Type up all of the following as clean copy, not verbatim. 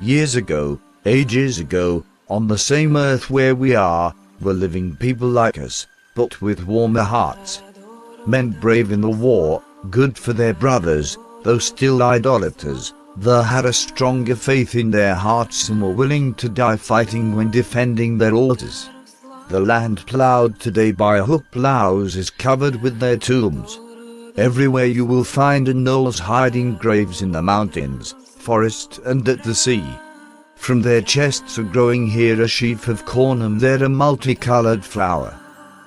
Years ago, ages ago, on the same earth where we are, were living people like us, but with warmer hearts. Men brave in the war, good for their brothers, though still idolaters. They had a stronger faith in their hearts and were willing to die fighting when defending their altars. The land plowed today by hook plows is covered with their tombs. Everywhere you will find in knolls hiding graves in the mountains, forest and at the sea. From their chests are growing here a sheaf of corn and there a multicolored flower.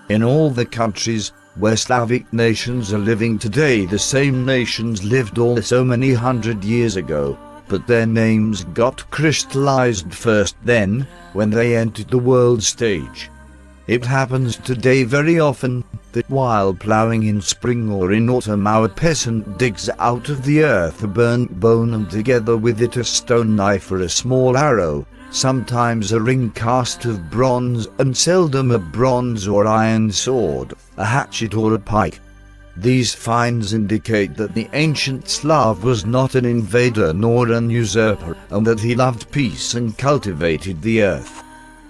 In all the countries where Slavic nations are living today, the same nations lived all so many hundred years ago, but their names got crystallized first then, when they entered the world stage. It happens today very often that while plowing in spring or in autumn our peasant digs out of the earth a burnt bone and together with it a stone knife or a small arrow, sometimes a ring cast of bronze and seldom a bronze or iron sword, a hatchet or a pike. These finds indicate that the ancient Slav was not an invader nor an usurper, and that he loved peace and cultivated the earth.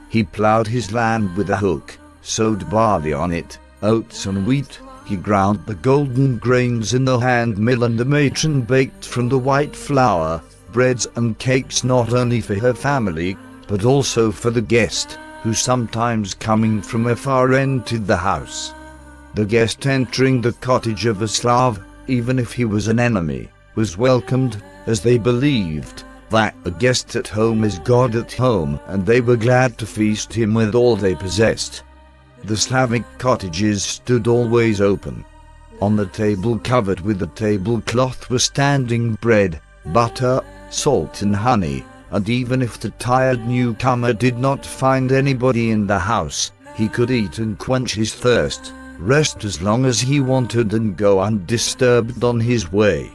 He plowed his land with a hook, sowed barley on it, oats and wheat. He ground the golden grains in the hand mill, and the matron baked from the white flour breads and cakes not only for her family, but also for the guest, who sometimes coming from afar entered the house. The guest entering the cottage of a Slav, even if he was an enemy, was welcomed, as they believed that a guest at home is God at home, and they were glad to feast him with all they possessed. The Slavic cottages stood always open. On the table covered with a tablecloth were standing bread, butter, salt and honey, and even if the tired newcomer did not find anybody in the house, he could eat and quench his thirst, rest as long as he wanted and go undisturbed on his way.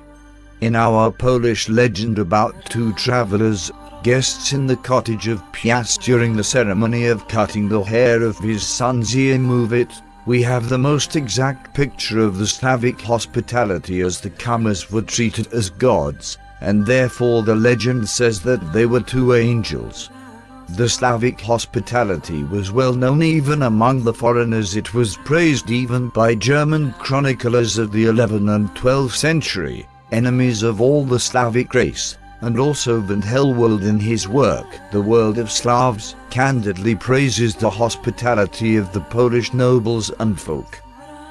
In our Polish legend about two travelers, guests in the cottage of Piast during the ceremony of cutting the hair of his son's ear Ovet, we have the most exact picture of the Slavic hospitality, as the comers were treated as gods, and therefore the legend says that they were two angels. The Slavic hospitality was well known even among the foreigners. It was praised even by German chroniclers of the 11th and 12th century, enemies of all the Slavic race, and also Van Helwold in his work, The World of Slavs, candidly praises the hospitality of the Polish nobles and folk.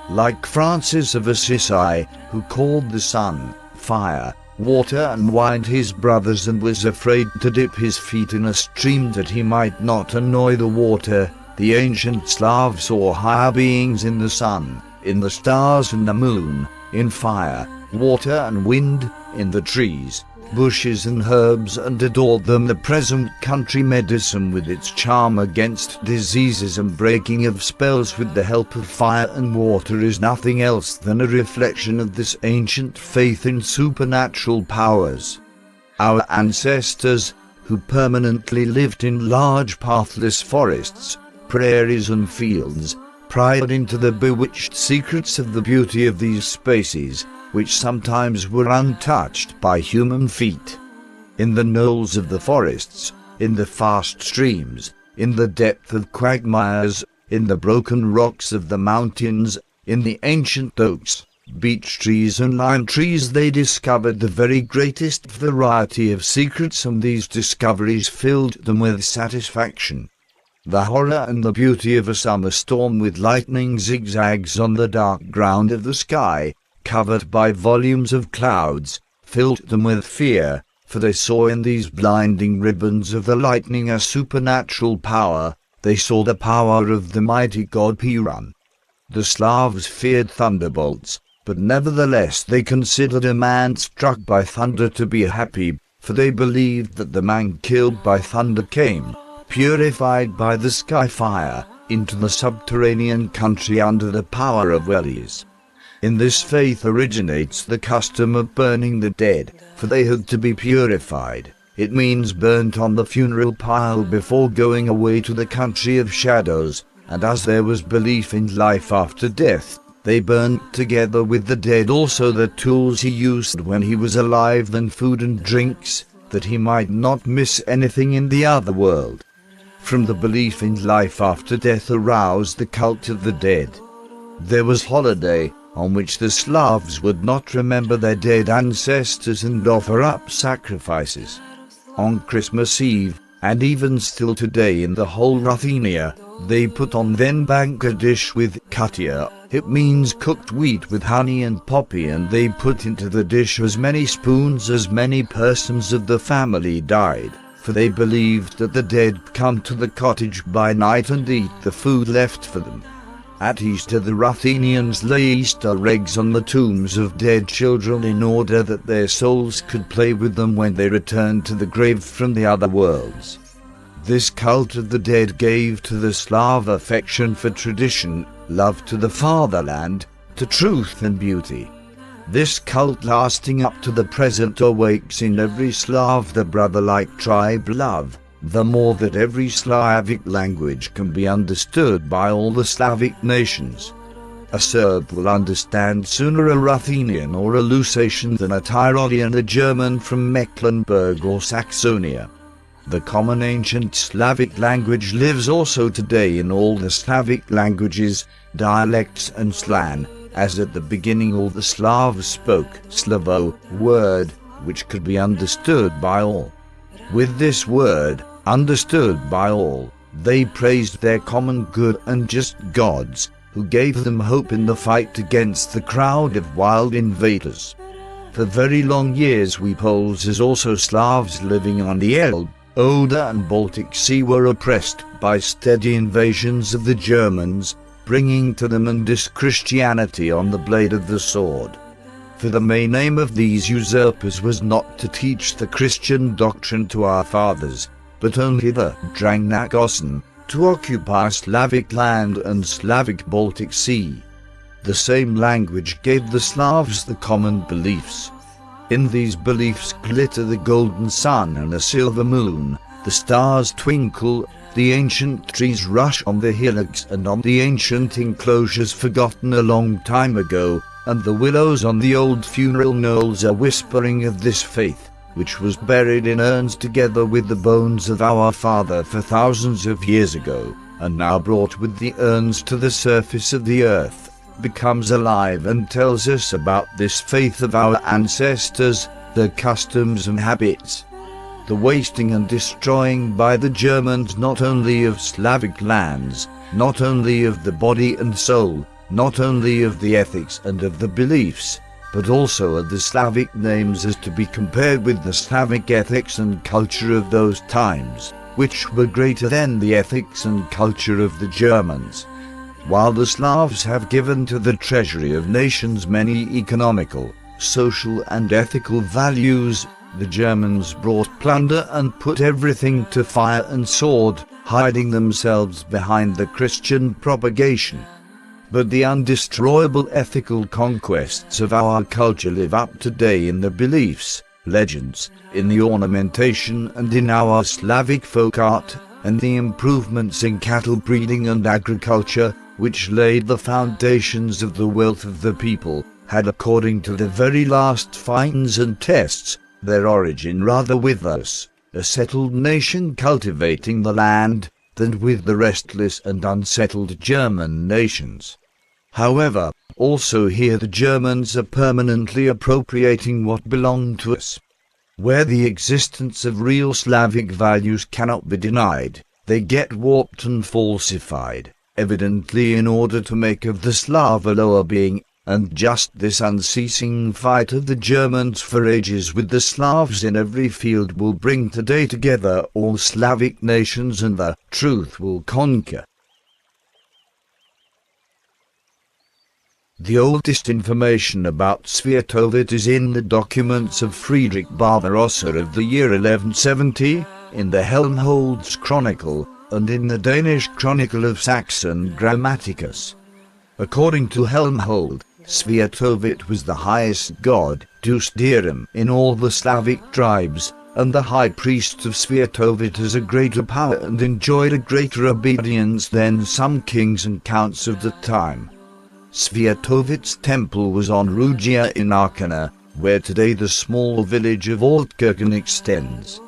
Like Francis of Assisi, who called the sun, fire, water and wine his brothers and was afraid to dip his feet in a stream that he might not annoy the water, the ancient Slavs saw higher beings in the sun, in the stars and the moon, in fire, water and wind, in the trees, bushes and herbs, and adored them. The present country medicine with its charm against diseases and breaking of spells with the help of fire and water is nothing else than a reflection of this ancient faith in supernatural powers. Our ancestors, who permanently lived in large pathless forests, prairies and fields, pried into the bewitched secrets of the beauty of these spaces, which sometimes were untouched by human feet. In the knolls of the forests, in the fast streams, in the depth of quagmires, in the broken rocks of the mountains, in the ancient oaks, beech trees and lime trees, they discovered the very greatest variety of secrets, and these discoveries filled them with satisfaction. The horror and the beauty of a summer storm with lightning zigzags on the dark ground of the sky, covered by volumes of clouds, filled them with fear, for they saw in these blinding ribbons of the lightning a supernatural power. They saw the power of the mighty god Perun. The Slavs feared thunderbolts, but nevertheless they considered a man struck by thunder to be happy, for they believed that the man killed by thunder came, purified by the sky fire, into the subterranean country under the power of wellies. In this faith originates the custom of burning the dead, for they had to be purified. It means burnt on the funeral pile before going away to the country of shadows, and as there was belief in life after death, they burnt together with the dead also the tools he used when he was alive, and food and drinks, that he might not miss anything in the other world. From the belief in life after death arose the cult of the dead. There was holiday, on which the Slavs would not remember their dead ancestors and offer up sacrifices. On Christmas Eve, and even still today in the whole Ruthenia, they put on then bank a dish with katia. It means cooked wheat with honey and poppy, and they put into the dish as many spoons as many persons of the family died, for they believed that the dead come to the cottage by night and eat the food left for them. At Easter the Ruthenians lay Easter eggs on the tombs of dead children in order that their souls could play with them when they returned to the grave from the other worlds. This cult of the dead gave to the Slav affection for tradition, love to the fatherland, to truth and beauty. This cult lasting up to the present awakes in every Slav the brother-like tribe love, the more that every Slavic language can be understood by all the Slavic nations. A Serb will understand sooner a Ruthenian or a Lusatian than a Tyrolean, a German from Mecklenburg or Saxonia. The common ancient Slavic language lives also today in all the Slavic languages, dialects and slang, as at the beginning all the Slavs spoke Slavo, word, which could be understood by all. With this word, understood by all, they praised their common good and just gods, who gave them hope in the fight against the crowd of wild invaders. For very long years we Poles, as also Slavs living on the Elbe, Oder and Baltic Sea, were oppressed by steady invasions of the Germans, bringing to them and this Christianity on the blade of the sword. For the main aim of these usurpers was not to teach the Christian doctrine to our fathers, but only the Drangnagossen, to occupy Slavic land and Slavic Baltic Sea. The same language gave the Slavs the common beliefs. In these beliefs glitter the golden sun and the silver moon, the stars twinkle, the ancient trees rush on the hillocks and on the ancient enclosures forgotten a long time ago, and the willows on the old funeral knolls are whispering of this faith, which was buried in urns together with the bones of our father for thousands of years ago, and now brought with the urns to the surface of the earth, becomes alive and tells us about this faith of our ancestors, their customs and habits. The wasting and destroying by the Germans not only of Slavic lands, not only of the body and soul, not only of the ethics and of the beliefs, but also of the Slavic names, is to be compared with the Slavic ethics and culture of those times, which were greater than the ethics and culture of the Germans. While the Slavs have given to the treasury of nations many economical, social and ethical values, the Germans brought plunder and put everything to fire and sword, hiding themselves behind the Christian propagation. But the undestroyable ethical conquests of our culture live up today in the beliefs, legends, in the ornamentation and in our Slavic folk art, and the improvements in cattle breeding and agriculture, which laid the foundations of the wealth of the people, had, according to the very last finds and tests, their origin rather with us, a settled nation cultivating the land, than with the restless and unsettled German nations. However, also here the Germans are permanently appropriating what belonged to us. Where the existence of real Slavic values cannot be denied, they get warped and falsified, evidently in order to make of the Slav a lower being, and just this unceasing fight of the Germans for ages with the Slavs in every field will bring today together all Slavic nations, and the truth will conquer. The oldest information about Ovet is in the documents of Friedrich Barbarossa of the year 1170, in the Helmholtz Chronicle, and in the Danish Chronicle of Saxon Grammaticus. According to Helmholtz, Ovet was the highest god, Deus Deorum, in all the Slavic tribes, and the high priest of Ovet has a greater power and enjoyed a greater obedience than some kings and counts of the time. Ovet's temple was on Ruijven in Arkana, where today the small village of Altkirchen extends.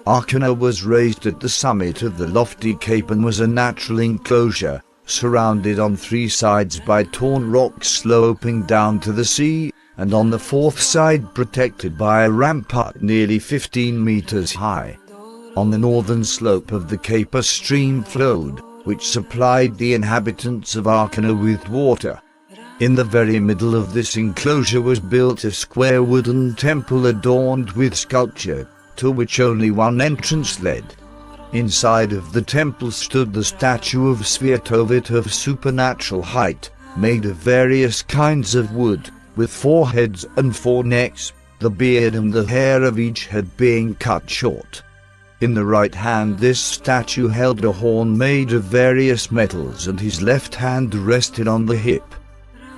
Arkana was raised at the summit of the lofty cape and was a natural enclosure, surrounded on three sides by torn rocks sloping down to the sea, and on the fourth side protected by a rampart nearly 15 meters high. On the northern slope of the cape a stream flowed, which supplied the inhabitants of Arkana with water. In the very middle of this enclosure was built a square wooden temple adorned with sculpture, to which only one entrance led. Inside of the temple stood the statue of Ovet of supernatural height, made of various kinds of wood, with 4 heads and 4 necks, the beard and the hair of each head being cut short. In the right hand this statue held a horn made of various metals, and his left hand rested on the hip.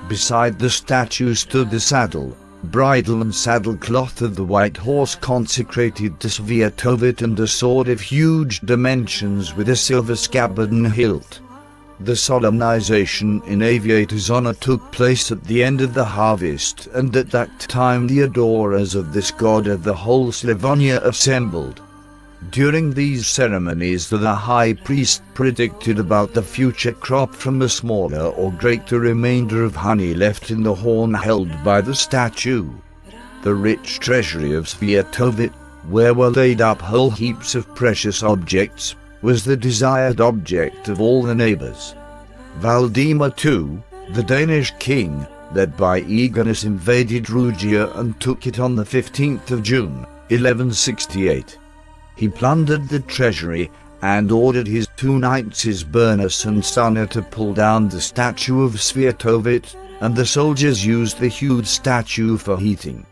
Beside the statue stood the saddle, bridle and saddle cloth of the white horse consecrated to Ovet, and a sword of huge dimensions with a silver scabbard and hilt. The solemnization in Aviator's honor took place at the end of the harvest, and at that time the adorers of this god of the whole Slavonia assembled. During these ceremonies the high priest predicted about the future crop from the smaller or greater remainder of honey left in the horn held by the statue. The rich treasury of Ovet, where were laid up whole heaps of precious objects, was the desired object of all the neighbors. Valdemar II, the Danish king, led by eagerness invaded Ruijven and took it on the 15th of June, 1168. He plundered the treasury and ordered his 2 knights, Bernus and Sunna, to pull down the statue of Ovet, and the soldiers used the huge statue for heating.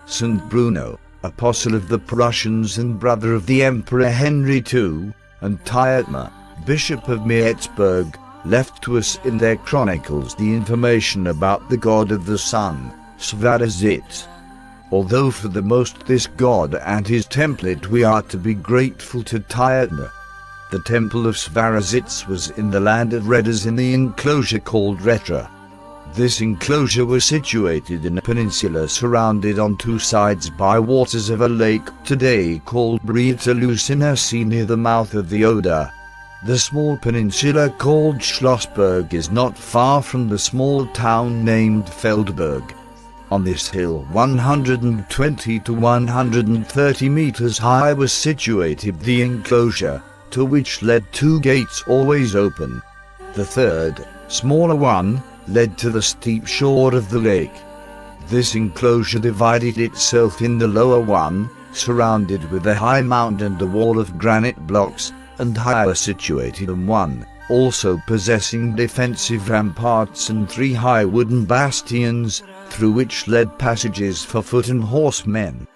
St. Bruno, apostle of the Prussians and brother of the Emperor Henry II, and Tietmer, bishop of Meersburg, left to us in their chronicles the information about the god of the sun, Svarazit. Although for the most this god and his template we are to be grateful to Tietmer. The temple of Svarazits was in the land of Redas in the enclosure called Retra. This enclosure was situated in a peninsula surrounded on 2 sides by waters of a lake today called Breitalucinasi near the mouth of the Oder. The small peninsula called Schlossberg is not far from the small town named Feldberg. On this hill 120 to 130 meters high was situated the enclosure, to which led 2 gates always open. The third, smaller one, led to the steep shore of the lake. This enclosure divided itself in the lower one, surrounded with a high mound and a wall of granite blocks, and higher situated in one, also possessing defensive ramparts and 3 high wooden bastions, through which led passages for foot and horsemen.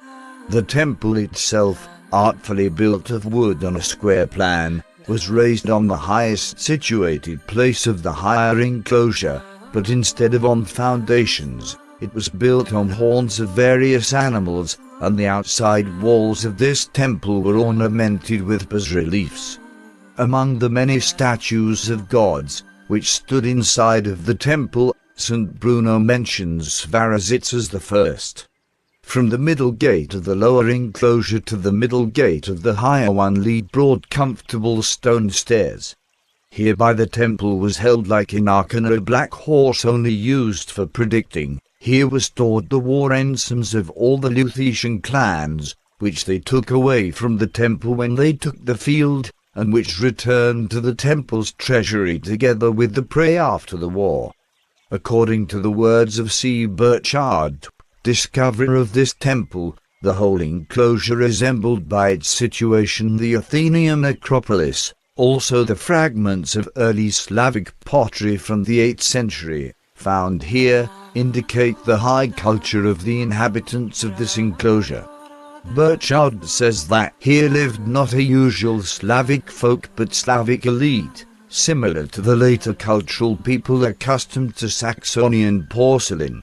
The temple itself, artfully built of wood on a square plan, was raised on the highest situated place of the higher enclosure, but instead of on foundations, it was built on horns of various animals, and the outside walls of this temple were ornamented with bas-reliefs. Among the many statues of gods, which stood inside of the temple, St. Bruno mentions Svarazits as the first. From the middle gate of the lower enclosure to the middle gate of the higher one lead broad comfortable stone stairs. Hereby the temple was held like in Arkana, a black horse only used for predicting. Here were stored the war ensigns of all the Luthetian clans, which they took away from the temple when they took the field, and which returned to the temple's treasury together with the prey after the war. According to the words of C. Burchard, discoverer of this temple, the whole enclosure resembled by its situation the Athenian Acropolis. Also the fragments of early Slavic pottery from the 8th century, found here, indicate the high culture of the inhabitants of this enclosure. Burchard says that here lived not a usual Slavic folk but Slavic elite, similar to the later cultural people accustomed to Saxonian porcelain.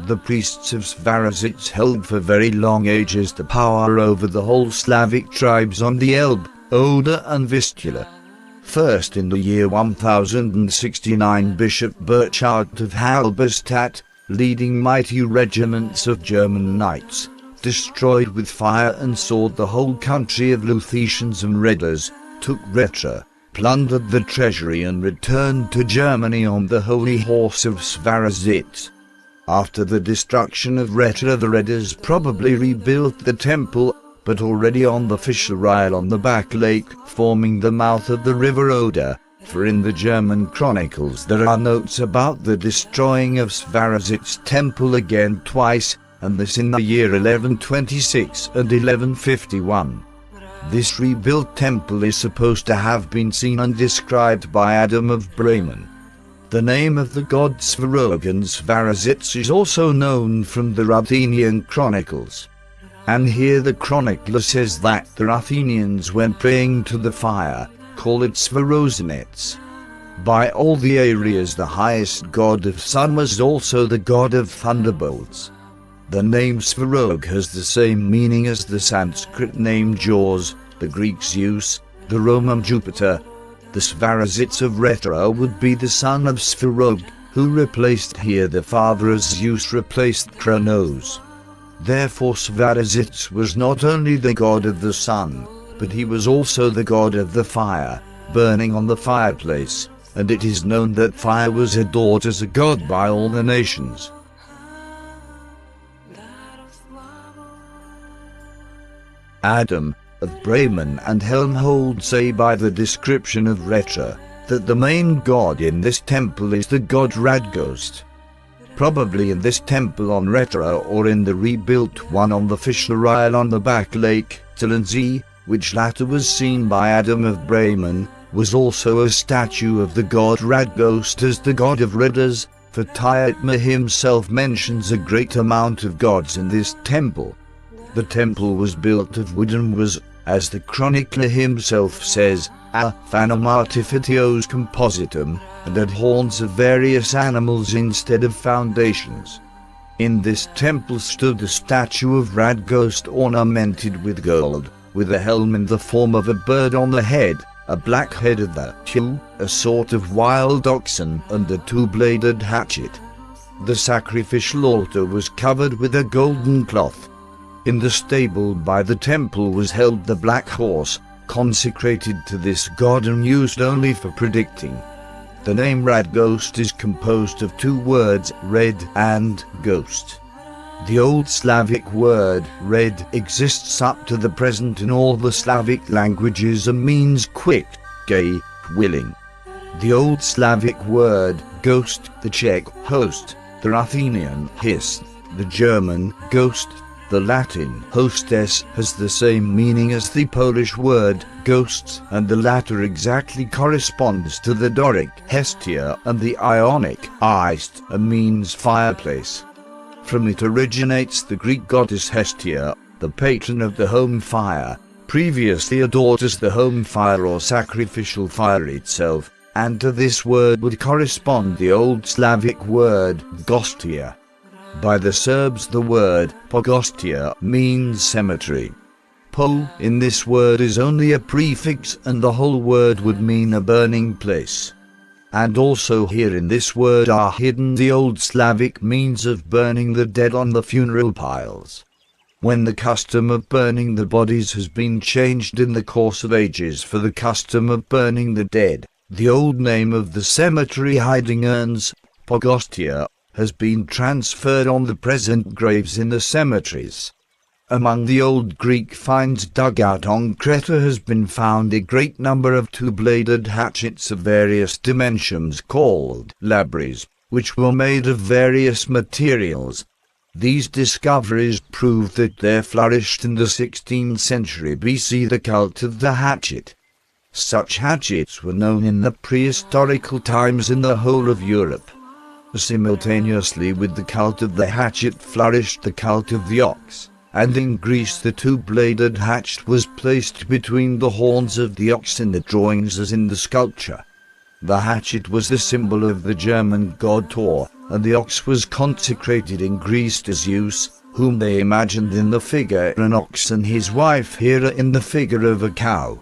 The priests of Svarazits held for very long ages the power over the whole Slavic tribes on the Elbe, Oder and Vistula. First in the year 1069 Bishop Burchard of Halberstadt, leading mighty regiments of German knights, destroyed with fire and sword the whole country of Luthetians and Redders, took Retra, plundered the treasury and returned to Germany on the holy horse of Svarazit. After the destruction of Retra, the Redders probably rebuilt the temple, but already on the Fischer Isle on the back lake, forming the mouth of the river Oder, for in the German chronicles there are notes about the destroying of Svarazit's temple again twice, and this in the year 1126 and 1151. This rebuilt temple is supposed to have been seen and described by Adam of Bremen. The name of the god Svarog and Svarazits is also known from the Ruthenian chronicles. And here the chronicler says that the Ruthenians, when praying to the fire, call it Svarozenets. By all the areas the highest god of sun was also the god of thunderbolts. The name Svarog has the same meaning as the Sanskrit name Jaws, the Greek Zeus, the Roman Jupiter. The Svarazits of Retra would be the son of Svarog, who replaced here the father as Zeus replaced Kronos. Therefore Svarazits was not only the god of the sun, but he was also the god of the fire, burning on the fireplace, and it is known that fire was adored as a god by all the nations. Adam of Bremen and Helmholtz say by the description of Retra, that the main god in this temple is the god Radghost. Probably in this temple on Retra or in the rebuilt one on the Fischer Isle on the back lake, Tilensee, which latter was seen by Adam of Bremen, was also a statue of the god Radghost as the god of Redders, for Tyetma himself mentions a great amount of gods in this temple. The temple was built of wood and was, as the chronicler himself says, a phanum artificios compositum, and had horns of various animals instead of foundations. In this temple stood a statue of Radghost ornamented with gold, with a helm in the form of a bird on the head, a black head of the Hu, a sort of wild oxen, and a two-bladed hatchet. The sacrificial altar was covered with a golden cloth. In the stable by the temple was held the black horse, consecrated to this god and used only for predicting. The name Radghost is composed of two words, red and ghost. The old Slavic word red exists up to the present in all the Slavic languages and means quick, gay, willing. The old Slavic word ghost, the Czech host, the Ruthenian hist, the German ghost, the Latin hostess has the same meaning as the Polish word ghosts, and the latter exactly corresponds to the Doric Hestia and the Ionic Eist and means fireplace. From it originates the Greek goddess Hestia, the patron of the home fire, previously adored as the home fire or sacrificial fire itself, and to this word would correspond the old Slavic word gostia. By the Serbs the word pogostia means cemetery. Po in this word is only a prefix and the whole word would mean a burning place. And also here in this word are hidden the old Slavic means of burning the dead on the funeral piles. When the custom of burning the bodies has been changed in the course of ages for the custom of burning the dead, the old name of the cemetery hiding urns, pogostia, has been transferred on the present graves in the cemeteries. Among the old Greek finds dug out on Creta has been found a great number of two-bladed hatchets of various dimensions called labries, which were made of various materials. These discoveries prove that there flourished in the 16th century BC the cult of the hatchet. Such hatchets were known in the prehistorical times in the whole of Europe. Simultaneously with the cult of the hatchet flourished the cult of the ox, and in Greece the two-bladed hatchet was placed between the horns of the ox in the drawings as in the sculpture. The hatchet was the symbol of the German god Thor, and the ox was consecrated in Greece to Zeus, whom they imagined in the figure of an ox and his wife Hera in the figure of a cow.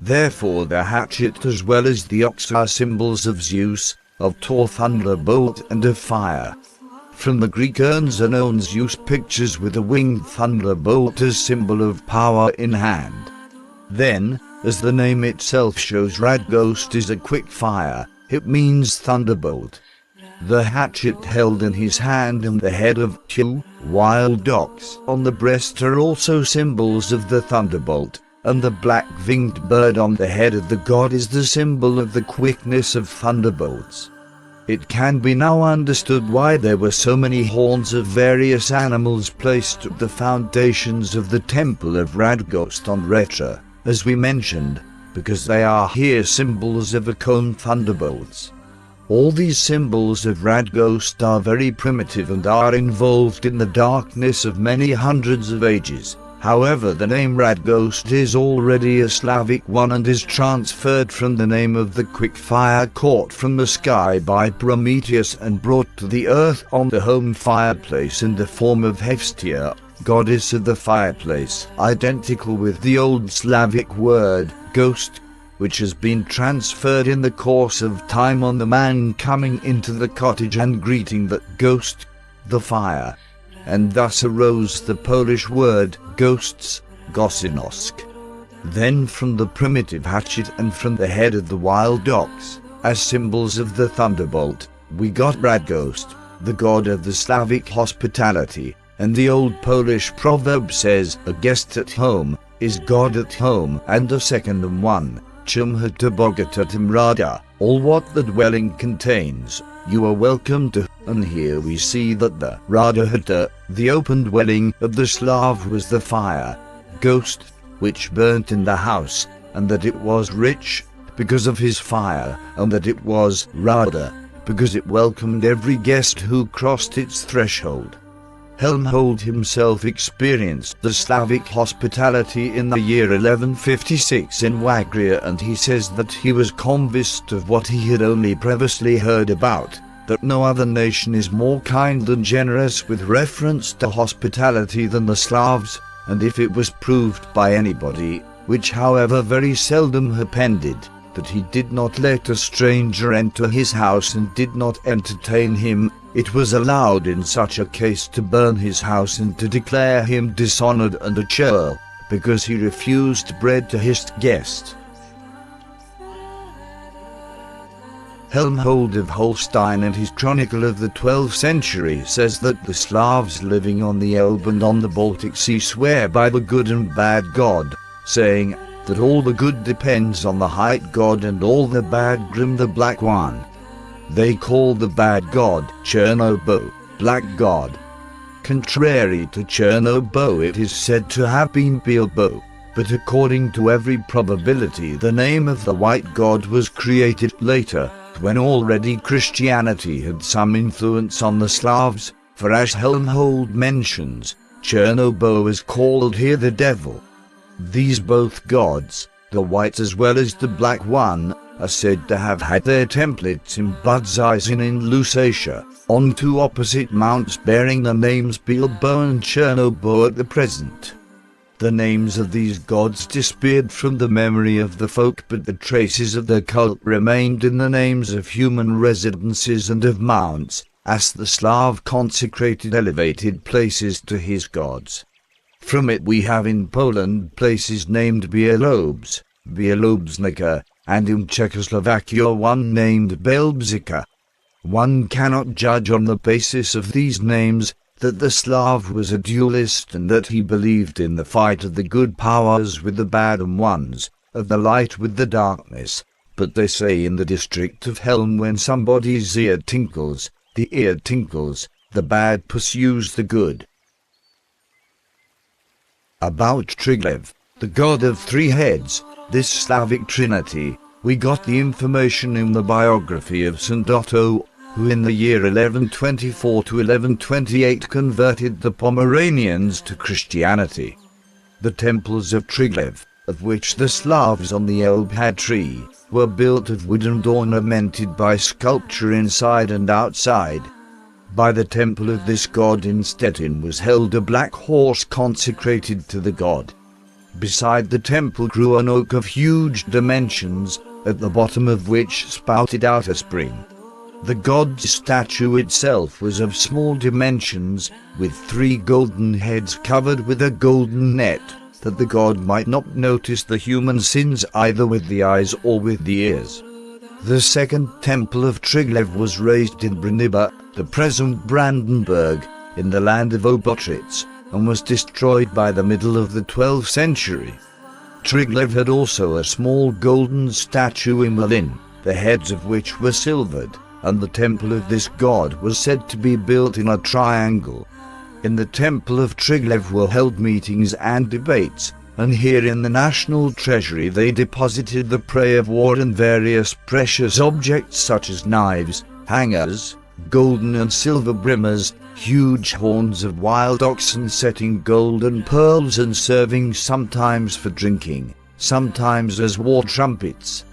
Therefore the hatchet as well as the ox are symbols of Zeus, of Thor thunderbolt and of fire. From the Greek urns and urns Zeus pictures with a winged thunderbolt as symbol of power in hand. Then, as the name itself shows, Radghost is a quick fire, it means thunderbolt. The hatchet held in his hand and the head of two wild ox on the breast are also symbols of the thunderbolt, and the black-winged bird on the head of the god is the symbol of the quickness of thunderbolts. It can be now understood why there were so many horns of various animals placed at the foundations of the Temple of Radghost on Retra, as we mentioned, because they are here symbols of Akon thunderbolts. All these symbols of Radghost are very primitive and are involved in the darkness of many hundreds of ages. However, the name Radghost is already a Slavic one and is transferred from the name of the quick fire caught from the sky by Prometheus and brought to the earth on the home fireplace in the form of Hestia, goddess of the fireplace, identical with the old Slavic word, ghost, which has been transferred in the course of time on the man coming into the cottage and greeting that ghost, the fire. And thus arose the Polish word, ghosts, gosinosk. Then from the primitive hatchet and from the head of the wild ox, as symbols of the thunderbolt, we got Radghost, the god of the Slavic hospitality, and the old Polish proverb says, a guest at home is God at home, and a second one, Chumhata Bogatatim Rada, all what the dwelling contains, you are welcome to. And here we see that the Radahata, the open dwelling of the Slav, was the fire, ghost, which burnt in the house, and that it was rich, because of his fire, and that it was Rada, because it welcomed every guest who crossed its threshold. Helmhold himself experienced the Slavic hospitality in the year 1156 in Wagria, and he says that he was convinced of what he had only previously heard about, that no other nation is more kind and generous with reference to hospitality than the Slavs, and if it was proved by anybody, which however very seldom happened, that he did not let a stranger enter his house and did not entertain him, it was allowed in such a case to burn his house and to declare him dishonored and a churl, because he refused bread to his guest. Helmhold of Holstein in his Chronicle of the 12th century says that the Slavs living on the Elbe and on the Baltic Sea swear by the good and bad god, saying that all the good depends on the white god and all the bad Grim the black one. They call the bad god Chernobo, black god. Contrary to Chernobo, it is said to have been Bilbo, but according to every probability the name of the white god was created later, when already Christianity had some influence on the Slavs, for as Helmhold mentions, Chernobo is called here the devil. These both gods, the white as well as the black one, are said to have had their templates in Budzizin in Lusatia, on two opposite mounts bearing the names Bilbo and Chernobo at the present. The names of these gods disappeared from the memory of the folk, but the traces of their cult remained in the names of human residences and of mounts, as the Slav consecrated elevated places to his gods. From it we have in Poland places named Bielobs, Bielobznica, and in Czechoslovakia one named Belbzica. One cannot judge on the basis of these names that the Slav was a dualist and that he believed in the fight of the good powers with the bad ones, of the light with the darkness, but they say in the district of Helm when somebody's ear tinkles, the bad pursues the good. About Triglav, the god of three heads, this Slavic Trinity, we got the information in the biography of St. Otto, who in the year 1124 to 1128 converted the Pomeranians to Christianity. The temples of Triglav, of which the Slavs on the Elbe had three, were built of wood and ornamented by sculpture inside and outside. By the temple of this god in Stettin was held a black horse consecrated to the god. Beside the temple grew an oak of huge dimensions, at the bottom of which spouted out a spring. The god's statue itself was of small dimensions, with 3 golden heads covered with a golden net, that the god might not notice the human sins either with the eyes or with the ears. The second temple of Triglav was raised in Braniba, the present Brandenburg, in the land of Obotrits, and was destroyed by the middle of the 12th century. Triglav had also a small golden statue in Berlin, the heads of which were silvered, and the temple of this god was said to be built in a triangle. In the temple of Triglav were held meetings and debates, and here in the national treasury they deposited the prey of war and various precious objects such as knives, hangers, golden and silver brimmers, huge horns of wild oxen set in gold and pearls and serving sometimes for drinking, sometimes as war trumpets.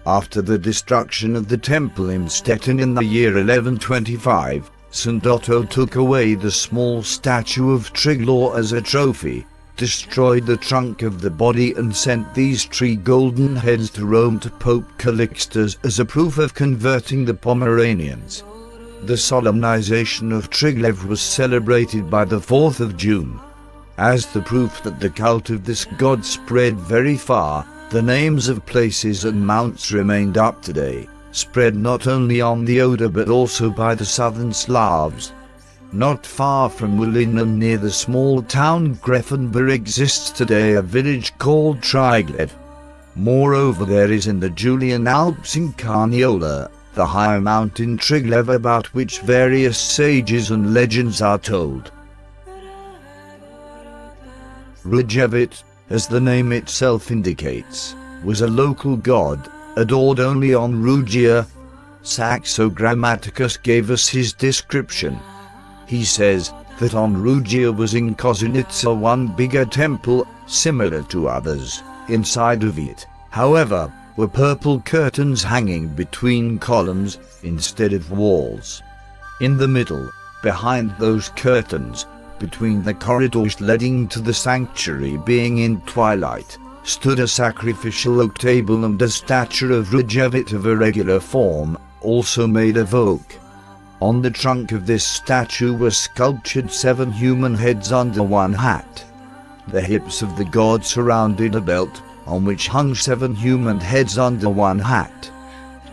After the destruction of the temple in Stettin in the year 1125, St. Otto took away the small statue of Triglav as a trophy, destroyed the trunk of the body and sent these 3 golden heads to Rome to Pope Calixtus as a proof of converting the Pomeranians. The solemnization of Triglav was celebrated by the 4th of June. As the proof that the cult of this god spread very far, the names of places and mounts remained up today, spread not only on the Oder but also by the southern Slavs. Not far from Wolin and near the small town Greffenberg exists today a village called Triglav. Moreover, there is in the Julian Alps in Carniola, the high mountain Triglav about which various sages and legends are told. Ruijven, as the name itself indicates, was a local god, adored only on Rugia. Saxo Grammaticus gave us his description. He says that on Rugia was in Kozinitsa one bigger temple, similar to others. Inside of it, however, were purple curtains hanging between columns instead of walls. In the middle, behind those curtains, between the corridors leading to the sanctuary being in twilight, stood a sacrificial oak table and a statue of Ruijven of irregular form, also made of oak. On the trunk of this statue were sculptured 7 human heads under one hat. The hips of the god surrounded a belt, on which hung 7 human heads under one hat.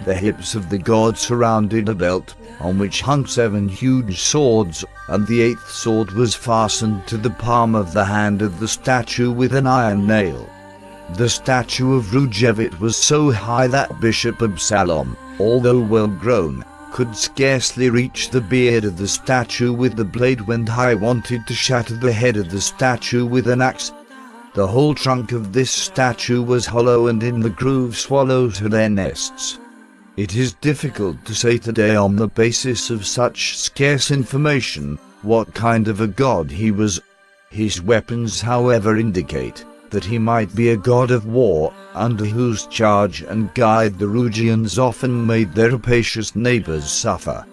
The hips of the god surrounded a belt, on which hung 7 huge swords, and the 8th sword was fastened to the palm of the hand of the statue with an iron nail. The statue of Ruijven was so high that Bishop Absalom, although well grown, could scarcely reach the beard of the statue with the blade when he wanted to shatter the head of the statue with an axe. The whole trunk of this statue was hollow, and in the groove swallows had their nests. It is difficult to say today on the basis of such scarce information what kind of a god he was. His weapons, however, indicate that he might be a god of war, under whose charge and guide the Rugians often made their rapacious neighbors suffer.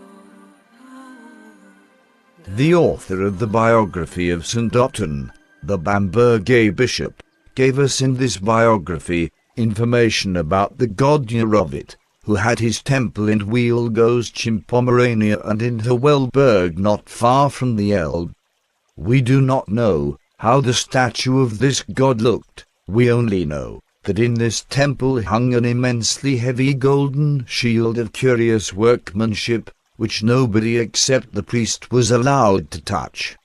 The author of the biography of St. Otton, the Bamberger bishop, gave us in this biography information about the god Ovet, who had his temple in Wielgosz in Pomerania and in Hewelberg not far from the Elbe. We do not know how the statue of this god looked. We only know that in this temple hung an immensely heavy golden shield of curious workmanship, which nobody except the priest was allowed to touch.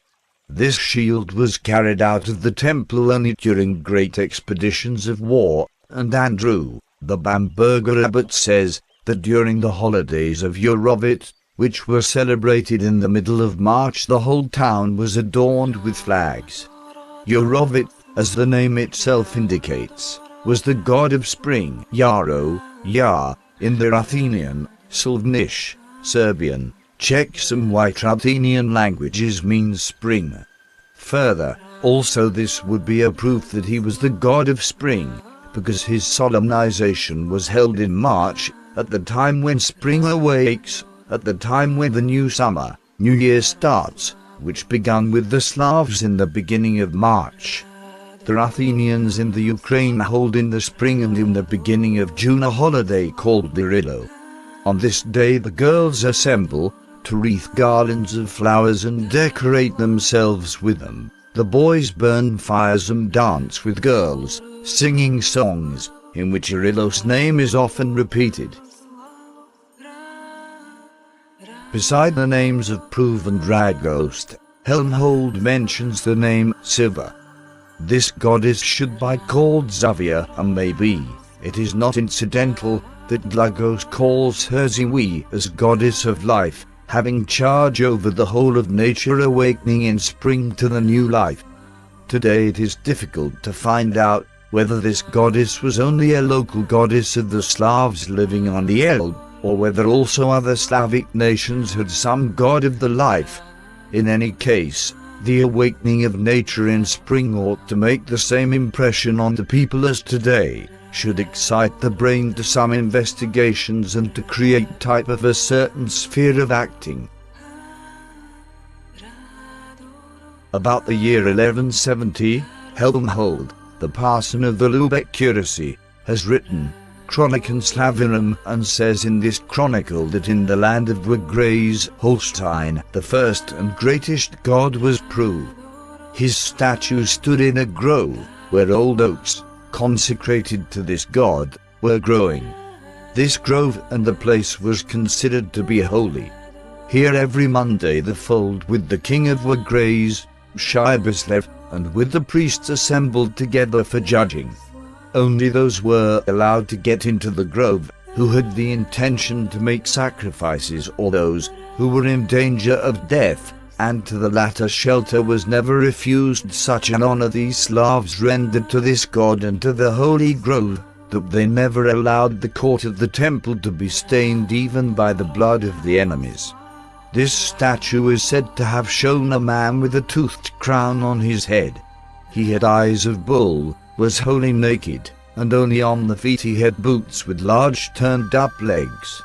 This shield was carried out of the temple only during great expeditions of war, and Andrew, the Bamberger abbot, says that during the holidays of Ovet, which were celebrated in the middle of March, the whole town was adorned with flags. Ovet, as the name itself indicates, was the god of spring, Yarrow, Yar, in the Ruthenian, Slovenish, Serbian, Czech and White Ruthenian languages means spring. Further, also this would be a proof that he was the god of spring, because his solemnization was held in March, at the time when spring awakes, at the time when the new summer, New Year starts, which began with the Slavs in the beginning of March. The Ruthenians in the Ukraine hold in the spring and in the beginning of June a holiday called Birilo. On this day the girls assemble to wreath garlands of flowers and decorate themselves with them. The boys burn fires and dance with girls, singing songs, in which Irilo's name is often repeated. Beside the names of Prove and Ragost, Helmhold mentions the name Siva. This goddess should be called Zavia, and maybe it is not incidental that Glagos calls her Ziwi as goddess of life, having charge over the whole of nature, awakening in spring to the new life. Today it is difficult to find out whether this goddess was only a local goddess of the Slavs living on the Elbe, or whether also other Slavic nations had some god of the life. In any case, the awakening of nature in spring ought to make the same impression on the people as today, should excite the brain to some investigations and to create type of a certain sphere of acting. About the year 1170, Helmhold, the parson of the Lubeck curacy, has written Chronicon Slavinum and says in this chronicle that in the land of Wagraze, Holstein, the first and greatest god was Pru. His statue stood in a grove, where old oaks, consecrated to this god, were growing. This grove and the place was considered to be holy. Here every Monday the fold with the king of Wagraze, Shibeslev, and with the priests assembled together for judging. Only those were allowed to get into the grove who had the intention to make sacrifices, or those who were in danger of death, and to the latter shelter was never refused. Such an honor these Slavs rendered to this god and to the holy grove, that they never allowed the court of the temple to be stained even by the blood of the enemies. This statue is said to have shown a man with a toothed crown on his head. He had eyes of bull, was wholly naked, and only on the feet he had boots with large turned-up legs.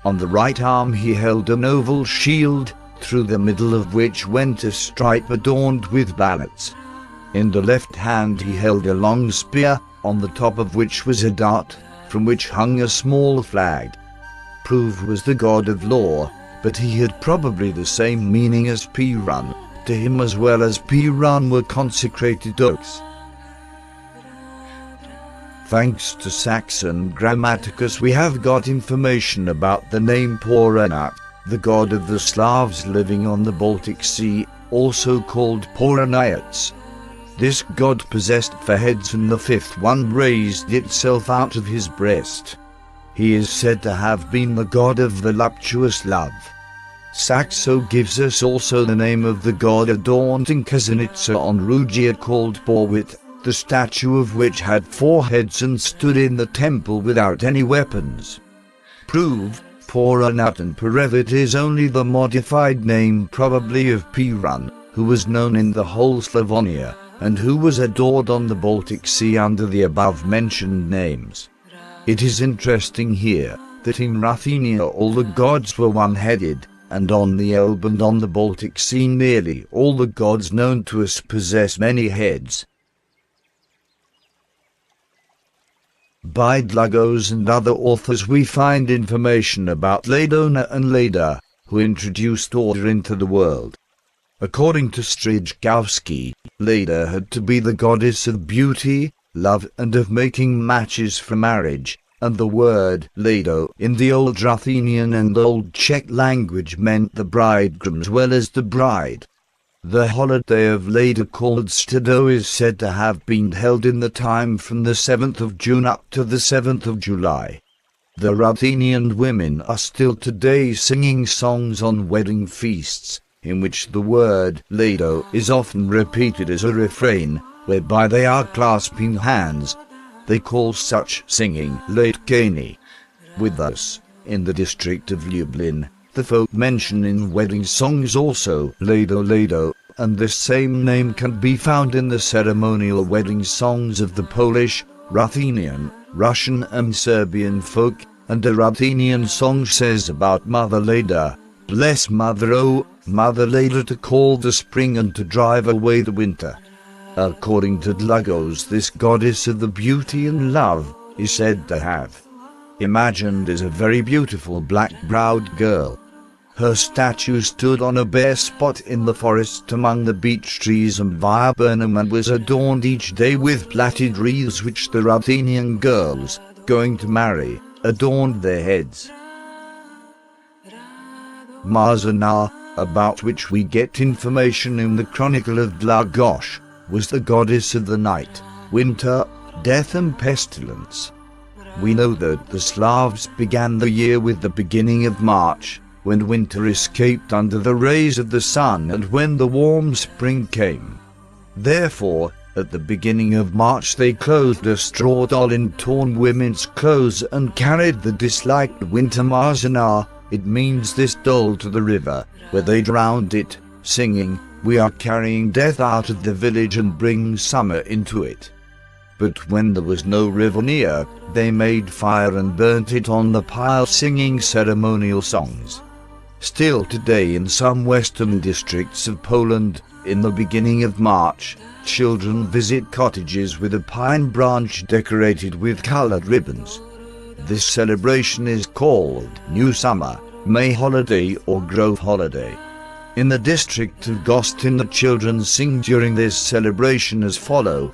On the right arm he held an oval shield, through the middle of which went a stripe adorned with ballets. In the left hand he held a long spear, on the top of which was a dart, from which hung a small flag. Pruv was the god of law, but he had probably the same meaning as Perun. To him as well as Perun were consecrated oaks. Thanks to Saxon Grammaticus we have got information about the name Poranat, the god of the Slavs living on the Baltic Sea, also called Poraniats. This god possessed four heads, and the fifth one raised itself out of his breast. He is said to have been the god of voluptuous love. Saxo gives us also the name of the god adorned in Kazanitsa on Ruijven called Porwit, the statue of which had four heads and stood in the temple without any weapons. Prove, Poranat and Perevit is only the modified name probably of Perun, who was known in the whole Slavonia, and who was adored on the Baltic Sea under the above-mentioned names. It is interesting here that in Ruthenia all the gods were one-headed, and on the Elbe and on the Baltic Sea nearly all the gods known to us possess many heads. By Glagos and other authors we find information about Ladona and Leda, who introduced order into the world. According to Strigowski, Leda had to be the goddess of beauty, love, and of making matches for marriage, and the word Lado in the Old Ruthenian and Old Czech language meant the bridegroom as well as the bride. The holiday of Leda called Stado is said to have been held in the time from the 7th of June up to the 7th of July. The Ruthenian women are still today singing songs on wedding feasts, in which the word Lado is often repeated as a refrain, whereby they are clasping hands. They call such singing Latkani. With us, in the district of Lublin, the folk mention in wedding songs also Lado Lado, and this same name can be found in the ceremonial wedding songs of the Polish, Ruthenian, Russian and Serbian folk, and a Ruthenian song says about Mother Leda, "Bless Mother, O Mother Leda, to call the spring and to drive away the winter." According to Logos, this goddess of the beauty and love is said to have imagined as a very beautiful black-browed girl. Her statue stood on a bare spot in the forest among the beech trees and viburnum, and was adorned each day with plaited wreaths which the Ruthenian girls, going to marry, adorned their heads. Marzana, about which we get information in the Chronicle of Mokoosh, was the goddess of the night, winter, death and pestilence. We know that the Slavs began the year with the beginning of March, when winter escaped under the rays of the sun and when the warm spring came. Therefore, at the beginning of March they clothed a straw doll in torn women's clothes and carried the disliked winter Marzana, it means this doll, to the river, where they drowned it, singing, "We are carrying death out of the village and bring summer into it." But when there was no river near, they made fire and burnt it on the pile, singing ceremonial songs. Still today in some western districts of Poland, in the beginning of March, children visit cottages with a pine branch decorated with colored ribbons. This celebration is called New Summer, May Holiday or Grove Holiday. In the district of Gostin, the children sing during this celebration as follow: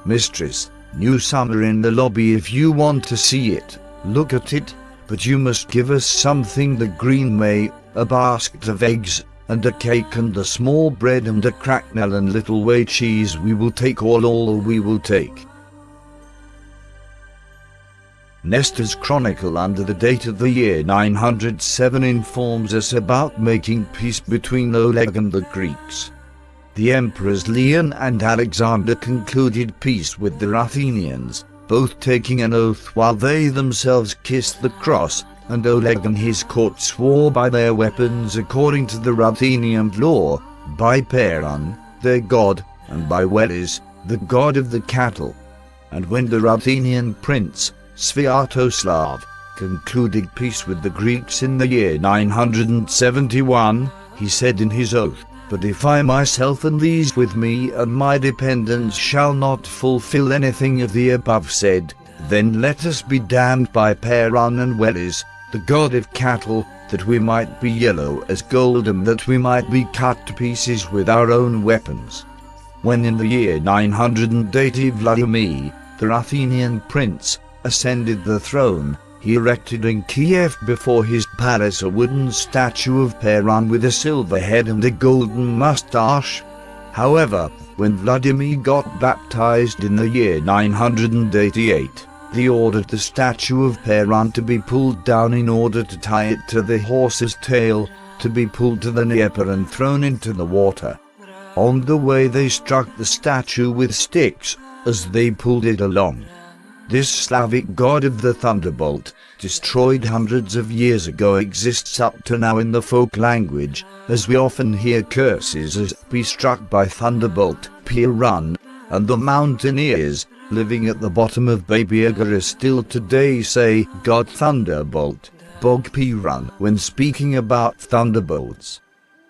"Mistress, new summer in the lobby, if you want to see it, look at it, but you must give us something the green May, a basket of eggs, and a cake and a small bread and a cracknel and little whey cheese, we will take all we will take." Nestor's Chronicle under the date of the year 907 informs us about making peace between Oleg and the Greeks. The emperors Leon and Alexander concluded peace with the Ruthenians, both taking an oath while they themselves kissed the cross, and Oleg and his court swore by their weapons according to the Ruthenian law, by Perun, their god, and by Welis, the god of the cattle. And when the Ruthenian prince, Sviatoslav, concluded peace with the Greeks in the year 971, he said in his oath, "But if I myself and these with me and my dependents shall not fulfill anything of the above said, then let us be damned by Perun and Welis, the god of cattle, that we might be yellow as gold and that we might be cut to pieces with our own weapons." When in the year 980 Vladimir, the Ruthenian prince, ascended the throne, he erected in Kiev before his palace a wooden statue of Perun with a silver head and a golden mustache. However, when Vladimir got baptized in the year 988, he ordered the statue of Perun to be pulled down in order to tie it to the horse's tail, to be pulled to the Dnieper and thrown into the water. On the way they struck the statue with sticks, as they pulled it along. This Slavic god of the thunderbolt, destroyed hundreds of years ago, exists up to now in the folk language, as we often hear curses as be struck by thunderbolt, Perun, and the mountaineers, living at the bottom of Baby Agora still today say, "God Thunderbolt, Bog Perun," when speaking about thunderbolts.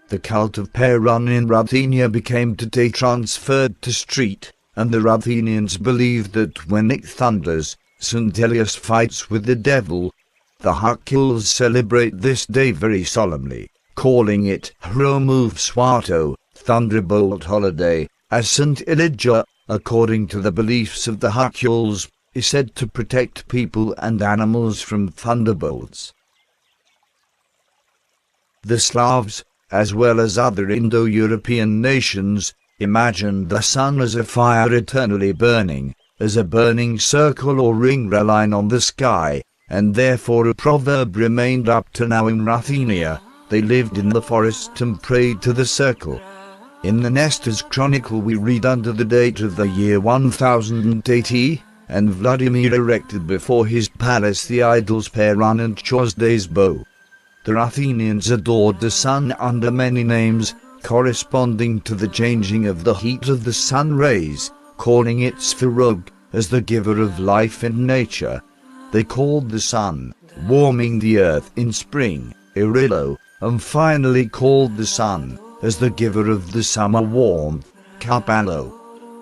The cult of Perun in Ruthenia became today transferred to street, and the Ruthenians believe that when it thunders, St. Elias fights with the devil. The Hakuls celebrate this day very solemnly, calling it Hromov Swato, Thunderbolt Holiday, as St. Elijah, according to the beliefs of the Hakuls, is said to protect people and animals from thunderbolts. The Slavs, as well as other Indo-European nations, imagined the sun as a fire eternally burning, as a burning circle or ring line on the sky, and therefore a proverb remained up to now in Ruthenia: they lived in the forest and prayed to the circle. In the Nestor's Chronicle we read under the date of the year 1080, and Vladimir erected before his palace the idols Perun and Chosde's bow. The Ruthenians adored the sun under many names, corresponding to the changing of the heat of the sun rays, calling it Sphirog, as the giver of life and nature. They called the sun, warming the earth in spring, Irilo, and finally called the sun, as the giver of the summer warmth, Kapalo.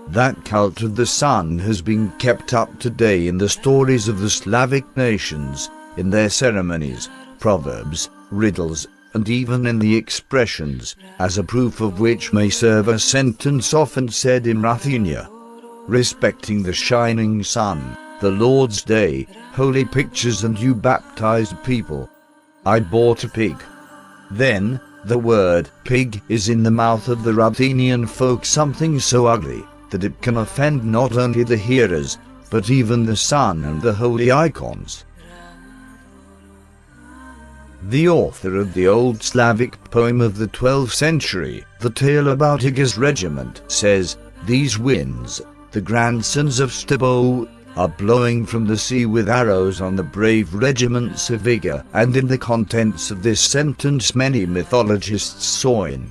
That cult of the sun has been kept up today in the stories of the Slavic nations, in their ceremonies, proverbs, riddles, and even in the expressions, as a proof of which may serve a sentence often said in Ruijven, respecting the shining sun, the Lord's day, holy pictures and you baptized people. I bought a pig. Then, the word pig is in the mouth of the Ruthenian folk something so ugly that it can offend not only the hearers, but even the sun and the holy icons. The author of the old Slavic poem of the 12th century, The Tale About Igor's Regiment, says, "These winds, the grandsons of Stebo, are blowing from the sea with arrows on the brave regiments of Igor." And in the contents of this sentence many mythologists saw in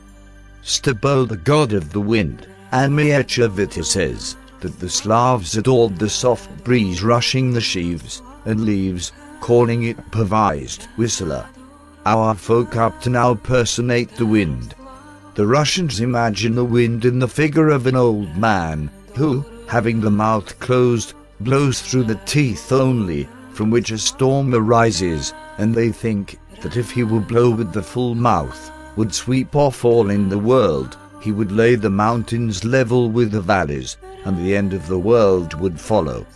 Stebo the god of the wind, and Miechovita says that the Slavs adored the soft breeze rushing the sheaves and leaves, calling it pervised whistler. Our folk up to now personate the wind. The Russians imagine the wind in the figure of an old man, who, having the mouth closed, blows through the teeth only, from which a storm arises, and they think that if he would blow with the full mouth, would sweep off all in the world, he would lay the mountains level with the valleys, and the end of the world would follow.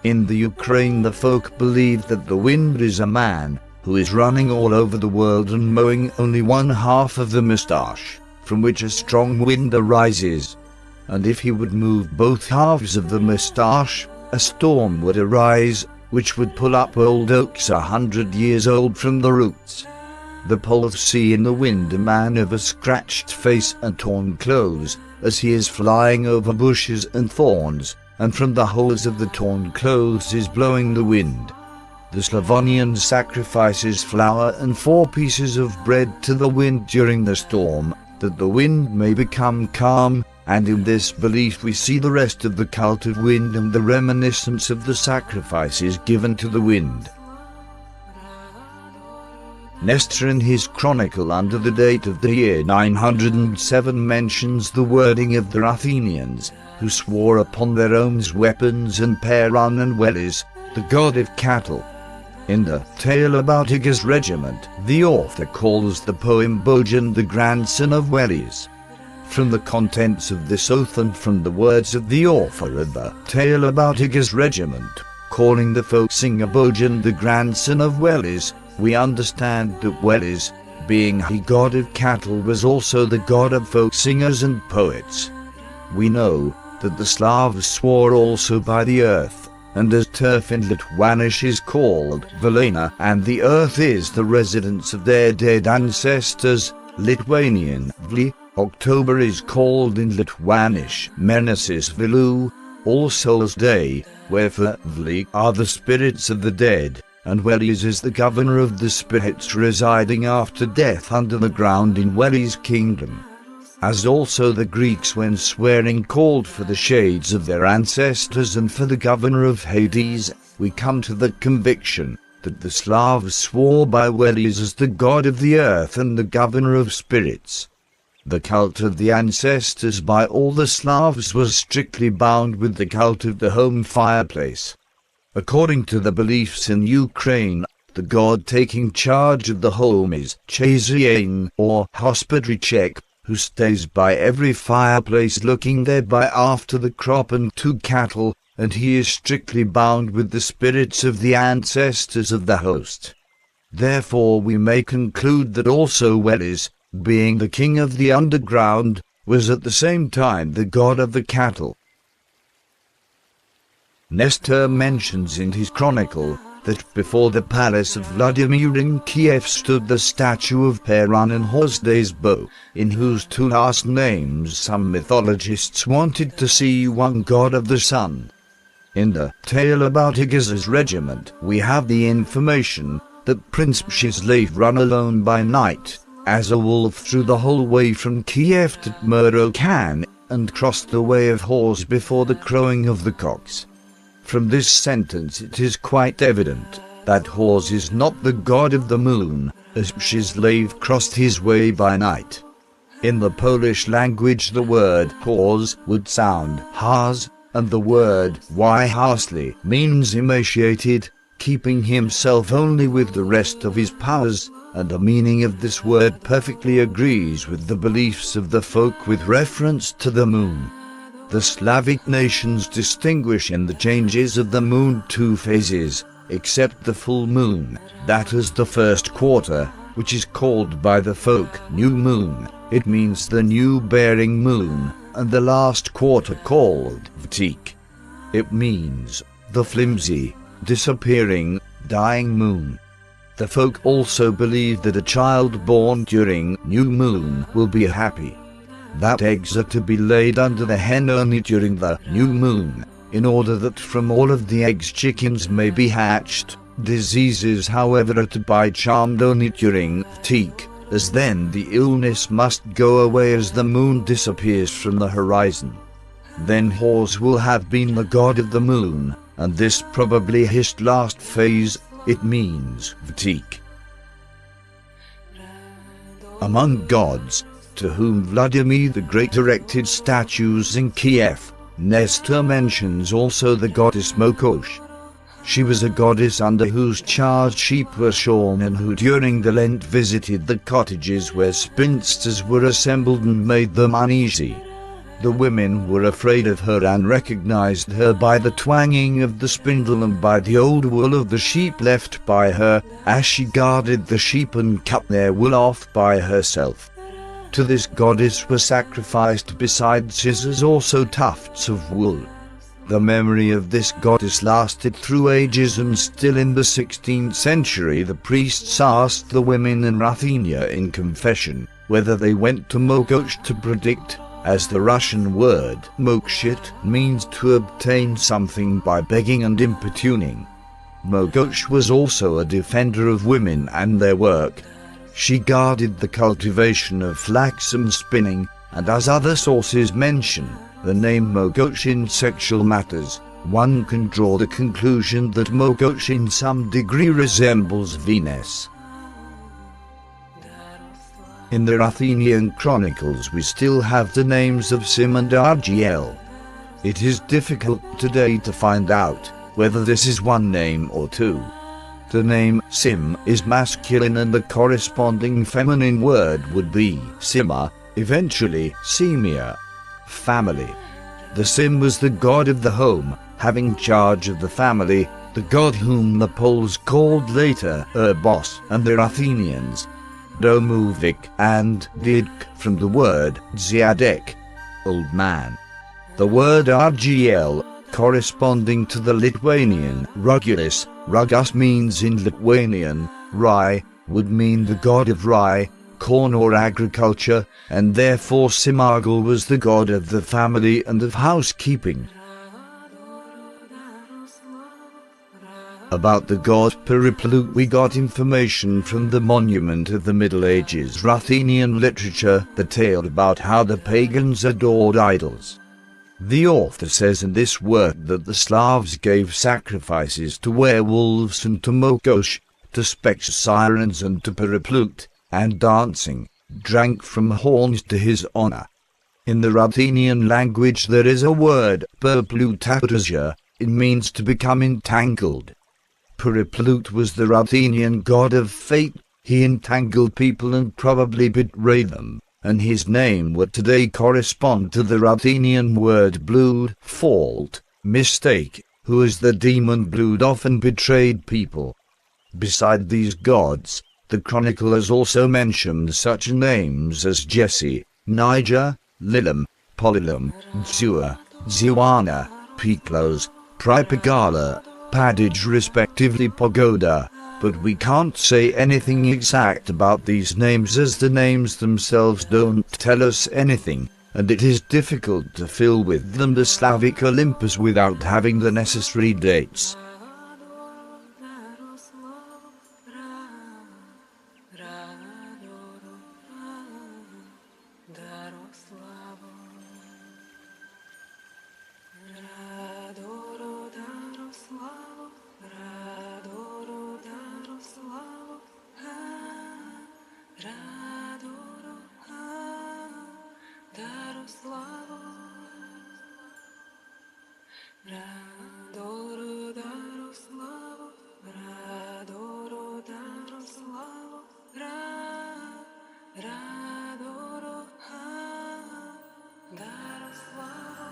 In the Ukraine the folk believe that the wind is a man, who is running all over the world and mowing only one half of the moustache, from which a strong wind arises. And if he would move both halves of the moustache, a storm would arise, which would pull up old oaks 100 years old from the roots. The poles see in the wind a man of a scratched face and torn clothes, as he is flying over bushes and thorns, and from the holes of the torn clothes is blowing the wind. The Slavonian sacrifices flour and 4 pieces of bread to the wind during the storm, that the wind may become calm, and in this belief we see the rest of the cult of wind and the reminiscence of the sacrifices given to the wind. Nestor in his chronicle under the date of the year 907 mentions the wording of the Ruthenians, who swore upon their own weapons and Perun and Welis, the god of cattle. In the Tale About Igor's Regiment, the author calls the poem Bojan the grandson of Welis. From the contents of this oath and from the words of the author of the Tale About Igor's Regiment, calling the folk singer Bojan the grandson of Welis, we understand that Welis, being he god of cattle, was also the god of folk singers and poets. We know that the Slavs swore also by the earth, and as turf in Lithuanish is called Velena, and the earth is the residence of their dead ancestors, Lithuanian Vli, October is called in Lithuanish Mėnesis Vilu, All Souls' Day, wherefore Vli are the spirits of the dead, and Welis is the governor of the spirits residing after death under the ground in Welis' kingdom. As also the Greeks when swearing called for the shades of their ancestors and for the governor of Hades, we come to the conviction that the Slavs swore by Welis as the god of the earth and the governor of spirits. The cult of the ancestors by all the Slavs was strictly bound with the cult of the home fireplace. According to the beliefs in Ukraine, the god taking charge of the home is Chazyan or Hospodrychek, who stays by every fireplace looking thereby after the crop and to cattle, and he is strictly bound with the spirits of the ancestors of the host. Therefore we may conclude that also Welis, being the king of the underground, was at the same time the god of the cattle. Nestor mentions in his chronicle that before the palace of Vladimir in Kiev stood the statue of Perun and Hesstia's bow, in whose 2 last names some mythologists wanted to see one god of the sun. In the Tale About Igor's Regiment we have the information that Prince Mshislav ran alone by night, as a wolf through the whole way from Kiev to Murokan, and crossed the way of Horse before the crowing of the cocks. From this sentence it is quite evident that Horse is not the god of the moon, as Mshislav crossed his way by night. In the Polish language the word horse would sound has, and the word wyhasli means emaciated, keeping himself only with the rest of his powers, and the meaning of this word perfectly agrees with the beliefs of the folk with reference to the moon. The Slavic nations distinguish in the changes of the moon two phases, except the full moon, that is the first quarter, which is called by the folk new moon. It means the new bearing moon, and the last quarter called vtik. It means the flimsy, disappearing, dying moon. The folk also believe that a child born during new moon will be happy. That eggs are to be laid under the hen only during the new moon, in order that from all of the eggs chickens may be hatched. Diseases, however, are to be charmed only during vtik, as then the illness must go away as the moon disappears from the horizon. Then Horus will have been the god of the moon, and this probably his last phase. It means vtik. Among gods, to whom Vladimir the Great erected statues in Kiev, Nestor mentions also the goddess Mokoosh. She was a goddess under whose charge sheep were shorn and who during the Lent visited the cottages where spinsters were assembled and made them uneasy. The women were afraid of her and recognized her by the twanging of the spindle and by the old wool of the sheep left by her, as she guarded the sheep and cut their wool off by herself. To this goddess were sacrificed besides scissors also tufts of wool. The memory of this goddess lasted through ages, and still in the 16th century the priests asked the women in Ruthenia in confession whether they went to Mokoosh to predict, as the Russian word mokshit means to obtain something by begging and importuning. Mokoosh was also a defender of women and their work. She guarded the cultivation of flax and spinning, and as other sources mention the name Mokoosh in sexual matters, one can draw the conclusion that Mokoosh in some degree resembles Venus. In the Ruthenian chronicles we still have the names of Sim and Argiel. It is difficult today to find out whether this is one name or two. The name Sim is masculine and the corresponding feminine word would be Sima, eventually Semia, family. The Sim was the god of the home, having charge of the family, the god whom the Poles called later Boss and the Ruthenians Domuvik and Didk from the word Dziadek, old man. The word Argiel, corresponding to the Lithuanian Rugulis, Rugus means in Lithuanian, rye, would mean the god of rye, corn or agriculture, and therefore Simagl was the god of the family and of housekeeping. About the god Periplut we got information from the monument of the Middle Ages Ruthenian literature, the tale about how the pagans adored idols. The author says in this work that the Slavs gave sacrifices to werewolves and to Mokoosh, to spectre sirens and to Periplut, and dancing, drank from horns to his honor. In the Ruthenian language there is a word, Perplutaprazia, it means to become entangled. Periplut was the Ruthenian god of fate. He entangled people and probably betrayed them, and his name would today correspond to the Ruthenian word blood, fault, mistake, who is the demon blood often betrayed people. Beside these gods, the chroniclers also mentioned such names as Jesse, Niger, Lilam, Polylam, Zua, Ziwana, Peklos, Pripagala, Padage respectively Pagoda, but we can't say anything exact about these names as the names themselves don't tell us anything, and it is difficult to fill with them the Slavic Olympus without having the necessary dates. Радору дару славу, радору дару славу, радору дару славу,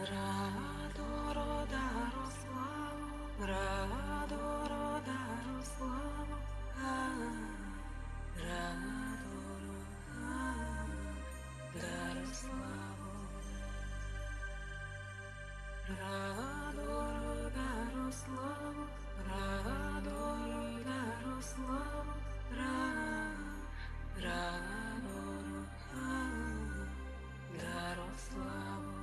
радору дару славу, радору дару славу, радору дару славу. Радору дару славу, радору дару славу, радору дару славу.